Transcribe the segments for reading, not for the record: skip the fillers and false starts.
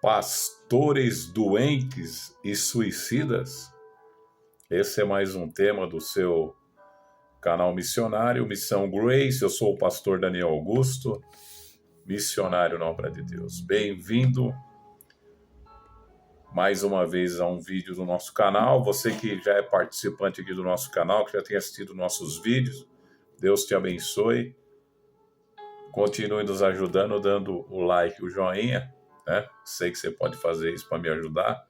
Pastores doentes e suicidas? Esse é mais um tema do seu canal missionário, Missão Grace. Eu sou o pastor Daniel Augusto, missionário na obra de Deus. Bem-vindo mais uma vez a um vídeo do nosso canal. Você que já é participante aqui do nosso canal, que já tem assistido nossos vídeos, Deus te abençoe. Continue nos ajudando, dando o like, o joinha, né? Sei que você pode fazer isso para me ajudar,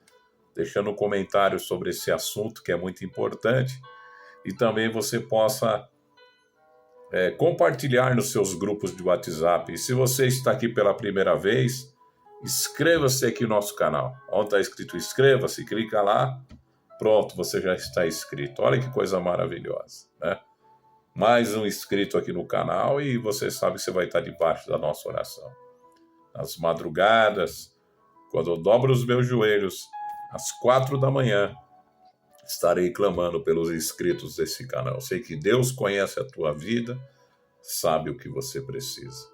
deixando um comentário sobre esse assunto que é muito importante, e também você possa compartilhar nos seus grupos de WhatsApp. E se você está aqui pela primeira vez, inscreva-se aqui no nosso canal. Onde está escrito inscreva-se, clica lá, pronto, você já está inscrito. Olha que coisa maravilhosa, né? Mais um inscrito aqui no canal e você sabe que você vai estar debaixo da nossa oração. Nas madrugadas, quando eu dobro os meus joelhos, às 4 da manhã, estarei clamando pelos inscritos desse canal. Sei que Deus conhece a tua vida, sabe o que você precisa.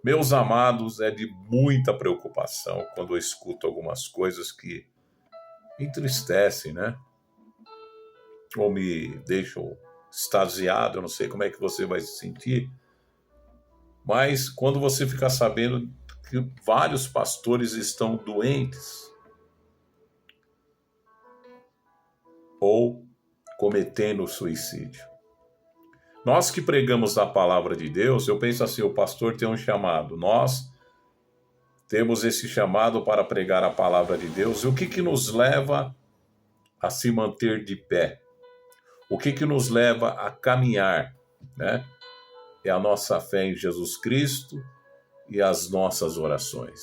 Meus amados, é de muita preocupação quando eu escuto algumas coisas que me entristecem, né? Ou me deixam extasiado, eu não sei como é que você vai se sentir, mas quando você ficar sabendo que vários pastores estão doentes ou cometendo suicídio. Nós que pregamos a palavra de Deus, eu penso assim, o pastor tem um chamado, nós temos esse chamado para pregar a palavra de Deus, e o que nos leva a se manter de pé? O que nos leva a caminhar, né? É a nossa fé em Jesus Cristo e as nossas orações.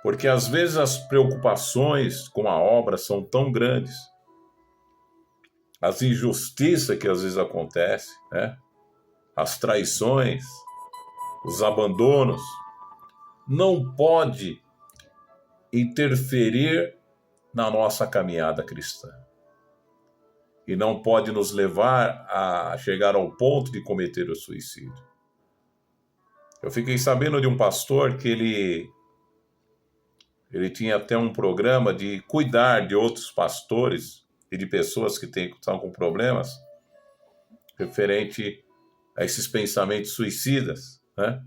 Porque às vezes as preocupações com a obra são tão grandes, as injustiças que às vezes acontecem, né? As traições, os abandonos, não pode interferir na nossa caminhada cristã. E não pode nos levar a chegar ao ponto de cometer o suicídio. Eu fiquei sabendo de um pastor que ele tinha até um programa de cuidar de outros pastores e de pessoas que estão com problemas referente a esses pensamentos suicidas, né?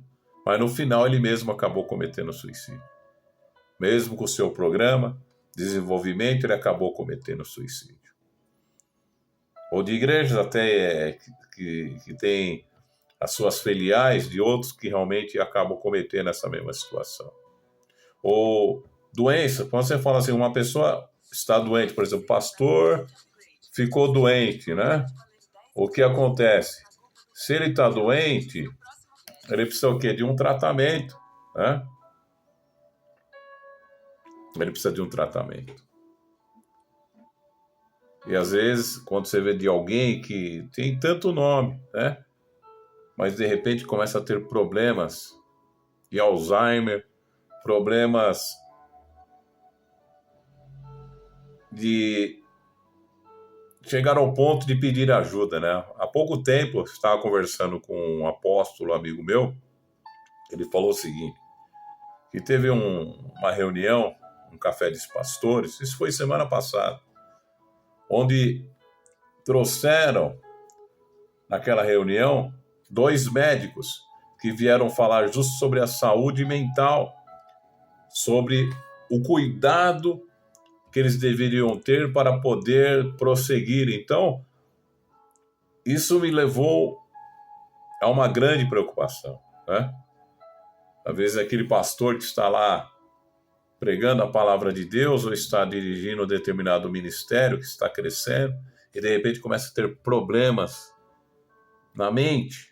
Mas no final ele mesmo acabou cometendo suicídio. Mesmo com o seu programa, desenvolvimento, ele acabou cometendo suicídio. Ou de igrejas até que tem as suas filiais de outros que realmente acabam cometendo essa mesma situação. Ou doença, quando você fala assim, uma pessoa está doente, por exemplo, o pastor ficou doente, né? O que acontece? Se ele está doente, ele precisa o quê? De um tratamento, né? Ele precisa de um tratamento. E às vezes, quando você vê de alguém que tem tanto nome, né? Mas de repente começa a ter problemas de Alzheimer, problemas de chegar ao ponto de pedir ajuda, né? Há pouco tempo, eu estava conversando com um apóstolo, amigo meu, ele falou o seguinte, que teve uma reunião, um café dos pastores, isso foi semana passada, onde trouxeram, naquela reunião, 2 médicos que vieram falar justo sobre a saúde mental, sobre o cuidado que eles deveriam ter para poder prosseguir. Então, isso me levou a uma grande preocupação, né? Às vezes aquele pastor que está lá pregando a palavra de Deus ou está dirigindo um determinado ministério que está crescendo e de repente começa a ter problemas na mente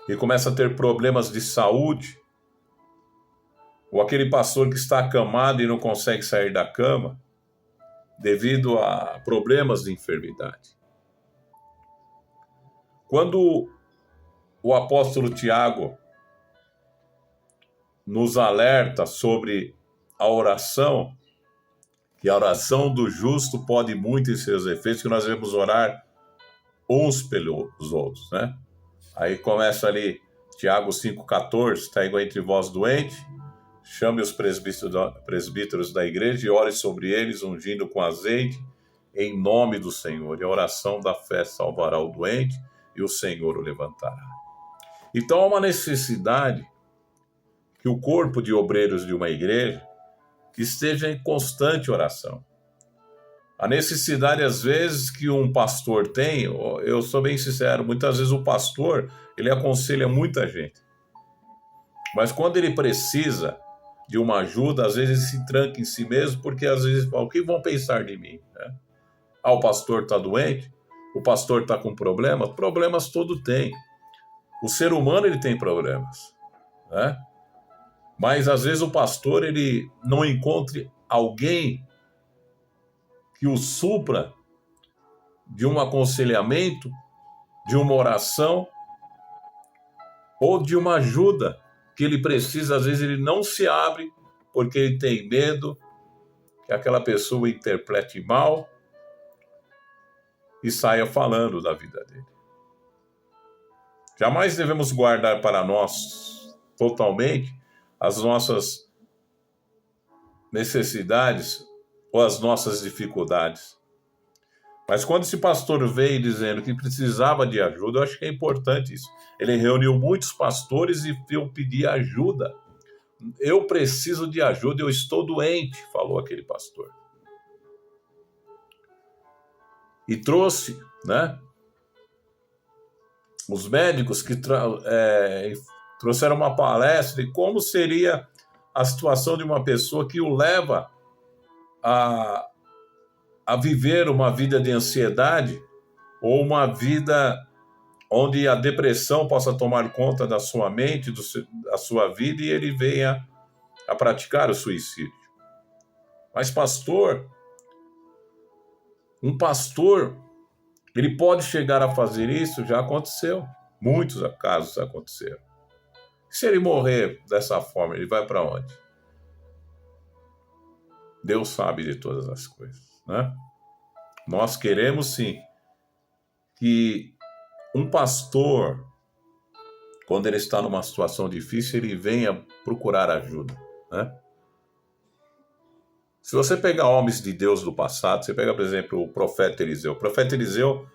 e começa a ter problemas de saúde, ou aquele pastor que está acamado e não consegue sair da cama devido a problemas de enfermidade. Quando o apóstolo Tiago nos alerta sobre a oração, que a oração do justo pode muito em seus efeitos, que nós devemos orar uns pelos outros, né? Aí começa ali, Tiago 5,14, está igual entre vós doente, chame os presbíteros da igreja e ore sobre eles, ungindo com azeite, em nome do Senhor. E a oração da fé salvará o doente e o Senhor o levantará. Então há uma necessidade que o corpo de obreiros de uma igreja que esteja em constante oração. A necessidade, às vezes, que um pastor tem, eu sou bem sincero, muitas vezes o pastor, ele aconselha muita gente. Mas quando ele precisa de uma ajuda, às vezes ele se tranca em si mesmo, porque às vezes fala, o que vão pensar de mim? Né? O pastor está doente, o pastor está com problemas todo tem. O ser humano, ele tem problemas, né? Mas às vezes o pastor, ele não encontre alguém que o supra de um aconselhamento, de uma oração ou de uma ajuda que ele precisa. Às vezes ele não se abre porque ele tem medo que aquela pessoa interprete mal e saia falando da vida dele. Jamais devemos guardar para nós totalmente as nossas necessidades ou as nossas dificuldades. Mas quando esse pastor veio dizendo que precisava de ajuda, eu acho que é importante isso. Ele reuniu muitos pastores e eu pedi ajuda. Eu preciso de ajuda, eu estou doente, falou aquele pastor. E trouxe, né, os médicos que trouxeram uma palestra de como seria a situação de uma pessoa que o leva a viver uma vida de ansiedade ou uma vida onde a depressão possa tomar conta da sua mente, da sua vida, e ele venha a praticar o suicídio. Mas um pastor, ele pode chegar a fazer isso? Já aconteceu. Muitos casos aconteceram. Se ele morrer dessa forma, ele vai para onde? Deus sabe de todas as coisas, né? Nós queremos, sim, que um pastor, quando ele está numa situação difícil, ele venha procurar ajuda, né? Se você pegar homens de Deus do passado, você pega, por exemplo, o profeta Eliseu. O profeta Eliseu,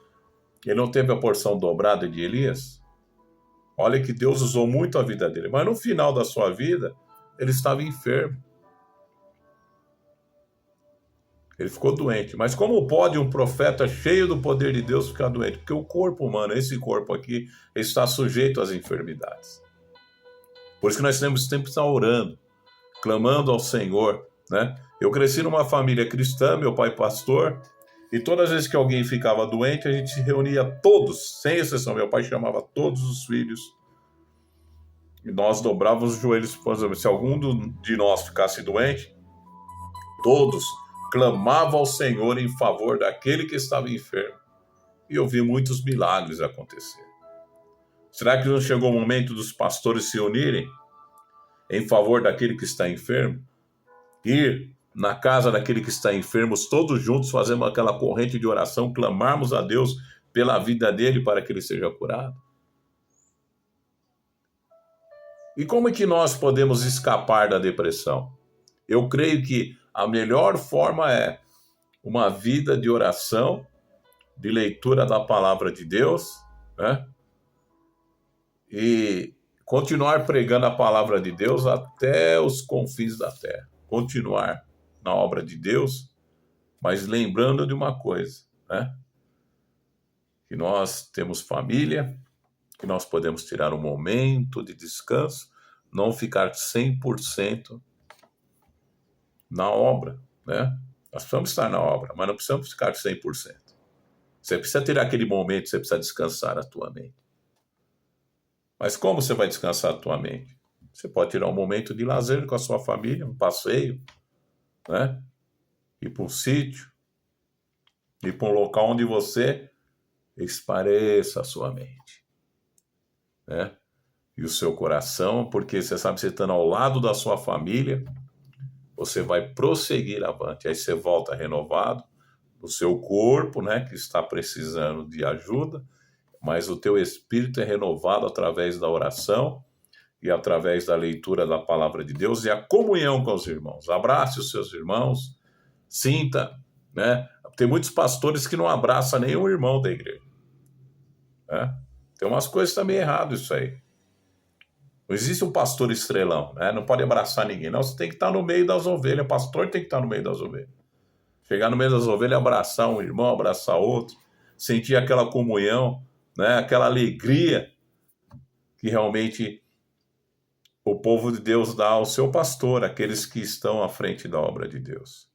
ele não teve a porção dobrada de Elias? Olha que Deus usou muito a vida dele, mas no final da sua vida, ele estava enfermo. Ele ficou doente. Mas como pode um profeta cheio do poder de Deus ficar doente? Porque o corpo humano, esse corpo aqui, está sujeito às enfermidades. Por isso que nós temos sempre que estar orando, clamando ao Senhor, né? Eu cresci numa família cristã, meu pai pastor, e todas as vezes que alguém ficava doente, a gente se reunia todos, sem exceção. Meu pai chamava todos os filhos, e nós dobrávamos os joelhos. Se algum de nós ficasse doente, todos clamavam ao Senhor em favor daquele que estava enfermo. E eu vi muitos milagres acontecer. Será que não chegou o momento dos pastores se unirem em favor daquele que está enfermo? Ir na casa daquele que está enfermo, todos juntos fazemos aquela corrente de oração, clamarmos a Deus pela vida dele para que ele seja curado? E como é que nós podemos escapar da depressão? Eu creio que a melhor forma é uma vida de oração, de leitura da palavra de Deus, né? E continuar pregando a palavra de Deus até os confins da terra. Continuar na obra de Deus, mas lembrando de uma coisa, né? Que nós temos família, que nós podemos tirar um momento de descanso, não ficar 100% na obra, né? Nós precisamos estar na obra, mas não precisamos ficar 100%. Você precisa ter aquele momento, você precisa descansar a tua mente. Mas como você vai descansar a tua mente? Você pode tirar um momento de lazer com a sua família, um passeio, né? Ir para um sítio, ir para um local onde você espareça a sua mente, né? E o seu coração, porque você sabe que você estando ao lado da sua família, você vai prosseguir avante. Aí você volta renovado, o seu corpo, né, que está precisando de ajuda, mas o teu espírito é renovado através da oração e através da leitura da palavra de Deus e a comunhão com os irmãos. Abrace os seus irmãos, sinta, né? Tem muitos pastores que não abraçam nenhum irmão da igreja, né? Tem umas coisas também erradas isso aí. Não existe um pastor estrelão, né? Não pode abraçar ninguém. Não, você tem que estar no meio das ovelhas. O pastor tem que estar no meio das ovelhas. Chegar no meio das ovelhas, abraçar um irmão, abraçar outro, sentir aquela comunhão, né? Aquela alegria que realmente o povo de Deus dá ao seu pastor, aqueles que estão à frente da obra de Deus.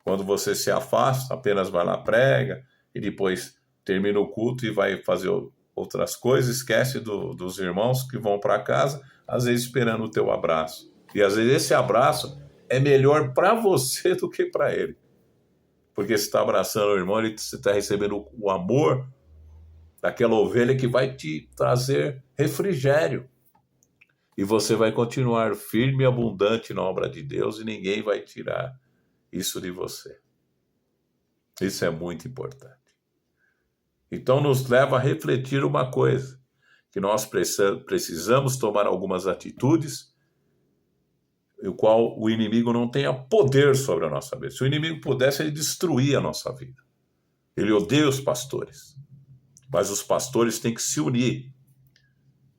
Quando você se afasta, apenas vai lá, prega, e depois termina o culto e vai fazer outras coisas, esquece dos irmãos que vão para casa, às vezes esperando o teu abraço. E às vezes esse abraço é melhor para você do que para ele. Porque você está abraçando o irmão, você está recebendo o amor daquela ovelha que vai te trazer refrigério. E você vai continuar firme e abundante na obra de Deus e ninguém vai tirar isso de você. Isso é muito importante. Então nos leva a refletir uma coisa, que nós precisamos tomar algumas atitudes, o qual o inimigo não tenha poder sobre a nossa vida. Se o inimigo pudesse, ele destruía a nossa vida. Ele odeia os pastores, mas os pastores têm que se unir,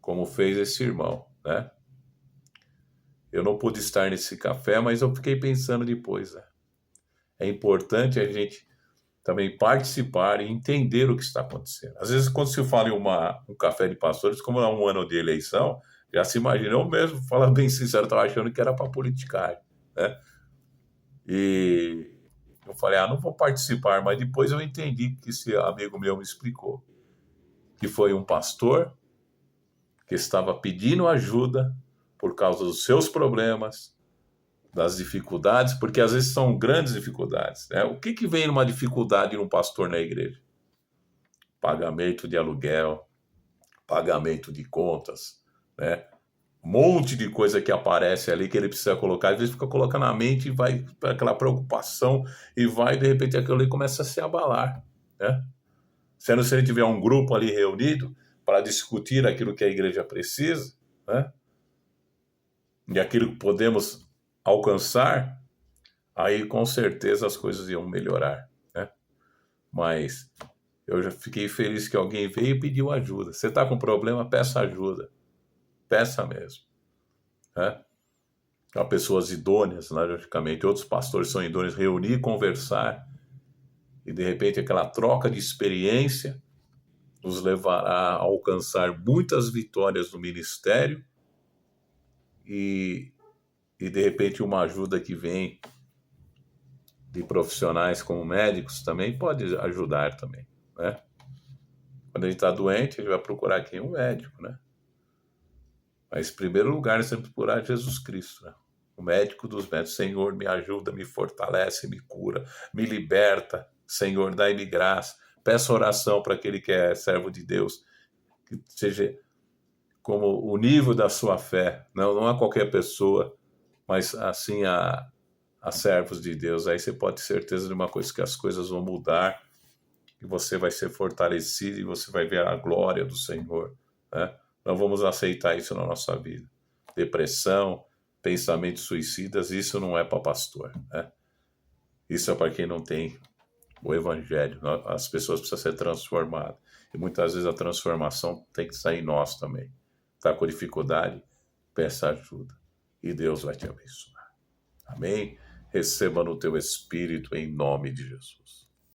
como fez esse irmão, né? Eu não pude estar nesse café, mas eu fiquei pensando depois, né? É importante a gente também participar e entender o que está acontecendo. Às vezes, quando se fala em um café de pastores, como é um ano de eleição, já se imagina, eu mesmo, falando bem sincero, estava achando que era para politicagem, né? E eu falei, não vou participar, mas depois eu entendi que esse amigo meu me explicou, que foi um pastor que estava pedindo ajuda por causa dos seus problemas, das dificuldades, porque às vezes são grandes dificuldades, né? O que vem numa dificuldade num pastor na igreja? Pagamento de aluguel, pagamento de contas, né? Um monte de coisa que aparece ali que ele precisa colocar, às vezes fica colocando na mente e vai para aquela preocupação e vai, de repente, aquilo ali começa a se abalar, né? Sendo se ele tiver um grupo ali reunido para discutir aquilo que a igreja precisa, né? E aquilo que podemos alcançar, aí com certeza as coisas iam melhorar, né? Mas eu já fiquei feliz que alguém veio e pediu ajuda. Você está com problema, peça ajuda. Peça mesmo, né? Há pessoas idôneas, logicamente, outros pastores são idôneos, reunir, conversar, e de repente aquela troca de experiência nos levará a alcançar muitas vitórias no ministério e de repente uma ajuda que vem de profissionais como médicos também pode ajudar também, né? Quando a gente está doente, a gente vai procurar quem? Um médico, né? Mas em primeiro lugar, nós temos que procurar Jesus Cristo, né? O médico dos médicos. Senhor, me ajuda, me fortalece, me cura, me liberta. Senhor, dai-me graça. Peça oração para aquele que é servo de Deus, que seja como o nível da sua fé, não a qualquer pessoa, mas assim a servos de Deus. Aí você pode ter certeza de uma coisa, que as coisas vão mudar, que você vai ser fortalecido e você vai ver a glória do Senhor, né? Não vamos aceitar isso na nossa vida. Depressão, pensamentos suicidas, isso não é para pastor, né? Isso é para quem não tem o evangelho. As pessoas precisam ser transformadas. E muitas vezes a transformação tem que sair em nós também. Está com dificuldade? Peça ajuda. E Deus vai te abençoar. Amém? Receba no teu espírito em nome de Jesus.